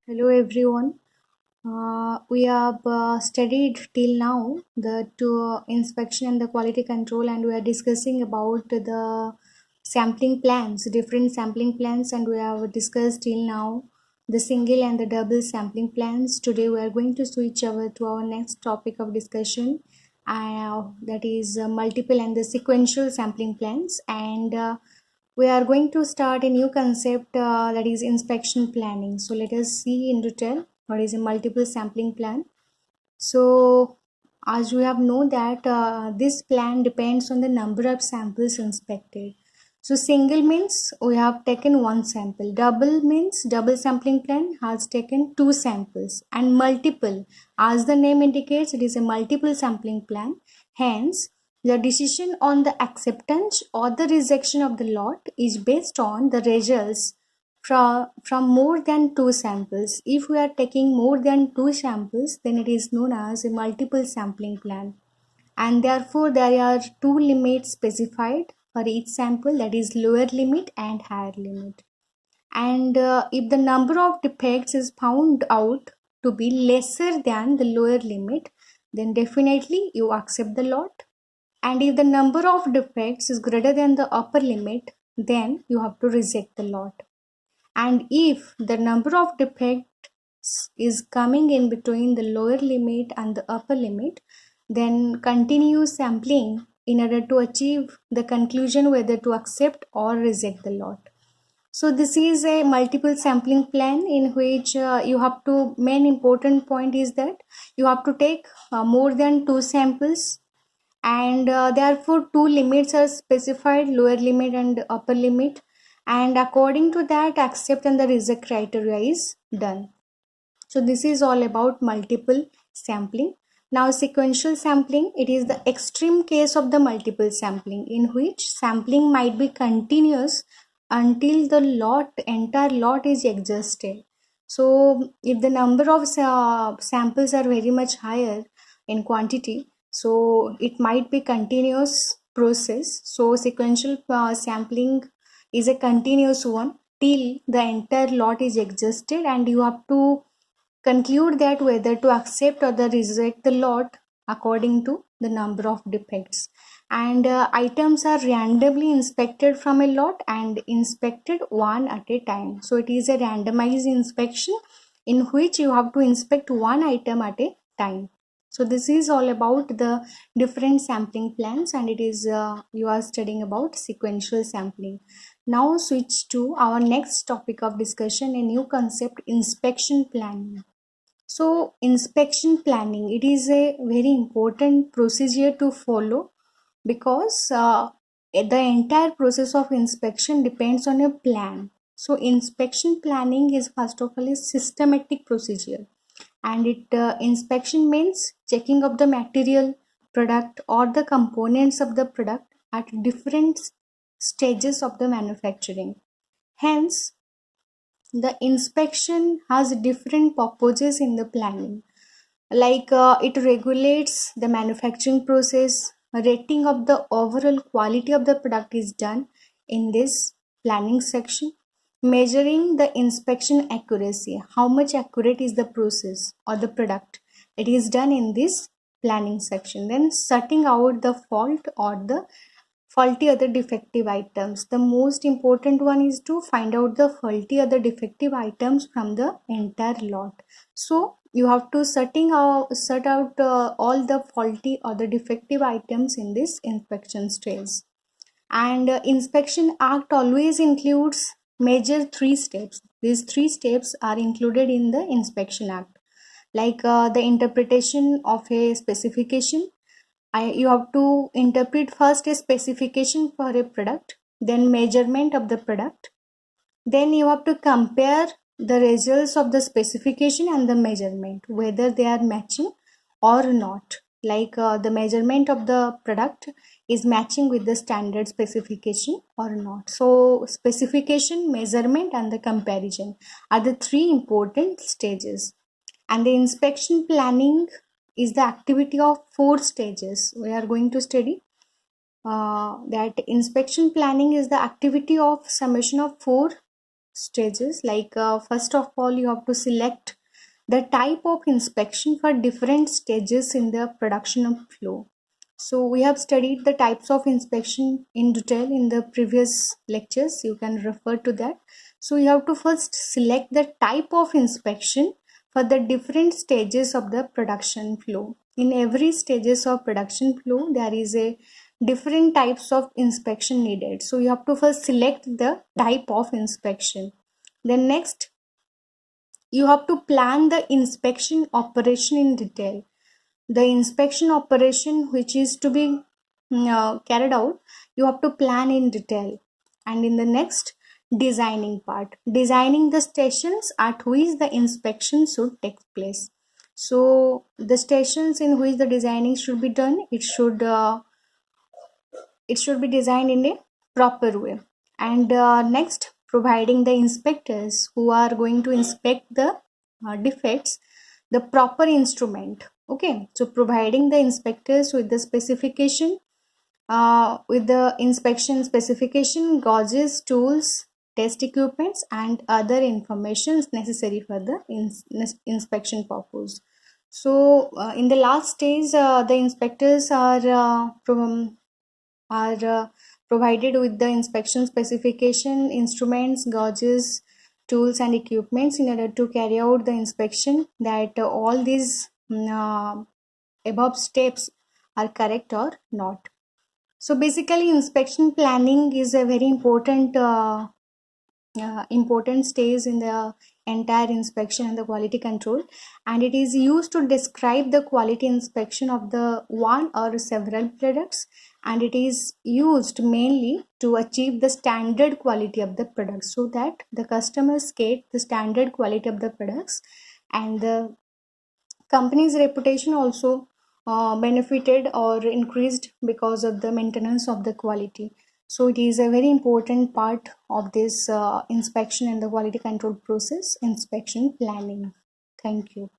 Hello everyone. We have studied till now the two inspection and the quality control, and we are discussing about the sampling plans, different sampling plans, and we have discussed till now the single and the double sampling plans. Today we are going to switch over to our next topic of discussion, that is multiple and the sequential sampling plans, and we are going to start a new concept that is inspection planning. So let us see in detail what is a multiple sampling plan. So as we have known that this plan depends on the number of samples inspected. So single means we have taken one sample, double means double sampling plan has taken two samples, and multiple, as the name indicates, it is a multiple sampling plan. Hence the decision on the acceptance or the rejection of the lot is based on the results from more than two samples. If we are taking more than two samples, then it is known as a multiple sampling plan, and therefore there are two limits specified for each sample, that is lower limit and higher limit. And if the number of defects is found out to be lesser than the lower limit, then definitely you accept the lot. And if the number of defects is greater than the upper limit, then you have to reject the lot. And if the number of defects is coming in between the lower limit and the upper limit, then continue sampling in order to achieve the conclusion whether to accept or reject the lot. So this is a multiple sampling plan in which you have to, main important point is that you have to take more than two samples, and therefore two limits are specified, lower limit and upper limit, and according to that accept and the reject criteria is done. So this is all about multiple sampling. Now sequential sampling, it is the extreme case of the multiple sampling in which sampling might be continuous until the entire lot is exhausted. So if the number of samples are very much higher in quantity, so it might be continuous process. So sequential sampling is a continuous one till the entire lot is exhausted, and you have to conclude that whether to accept or the reject the lot according to the number of defects. And items are randomly inspected from a lot and inspected one at a time. So it is a randomized inspection in which you have to inspect one item at a time. So this is all about the different sampling plans, and it is you are studying about sequential sampling. Now switch to our next topic of discussion, a new concept, inspection planning. So inspection planning, it is a very important procedure to follow because the entire process of inspection depends on a plan. So inspection planning is first of all a systematic procedure, and it inspection means checking of the material, product or the components of the product at different stages of the manufacturing. Hence the inspection has different purposes in the planning, like it regulates the manufacturing process. Rating of the overall quality of the product is done in this planning section. Measuring the inspection accuracy, how much accurate is the process or the product, it is done in this planning section. Then sorting out the fault or the faulty other defective items. The most important one is to find out the faulty other defective items from the entire lot. So you have to sort out all the faulty or the defective items in this inspection stage. And inspection act always includes major three steps. These three steps are included in the inspection act, like the interpretation of a specification. You have to interpret first a specification for a product, then measurement of the product, then you have to compare the results of the specification and the measurement, whether they are matching or not. Like the measurement of the product is matching with the standard specification or not. So specification, measurement and the comparison are the three important stages. And the inspection planning is the activity of four stages. We are going to study that inspection planning is the activity of summation of four stages. Like first of all, you have to select the type of inspection for different stages in the production flow. So we have studied the types of inspection in detail in the previous lectures. You can refer to that. So you have to first select the type of inspection for the different stages of the production flow. In every stages of production flow, there is a different types of inspection needed. So you have to first select the type of inspection. Then next, you have to plan the inspection operation in detail. The inspection operation which is to be carried out, you have to plan in detail. And in the next, designing part, designing the stations at which the inspection should take place. So the stations in which the designing should be done, it should be designed in a proper way. And next, providing the inspectors who are going to inspect the defects the proper instrument. Okay, so providing the inspectors with the specification, with the inspection specification, gauges, tools, test equipments, and other information necessary for the inspection purpose. So in the last stage, the inspectors are provided with the inspection specification, instruments, gauges, tools and equipments in order to carry out the inspection, that all these above steps are correct or not. So basically, inspection planning is a very important stage in the entire inspection and the quality control, and it is used to describe the quality inspection of the one or several products, and it is used mainly to achieve the standard quality of the products, so that the customers get the standard quality of the products, and the company's reputation also benefited or increased because of the maintenance of the quality. So it is a very important part of this inspection and the quality control process, inspection planning. Thank you.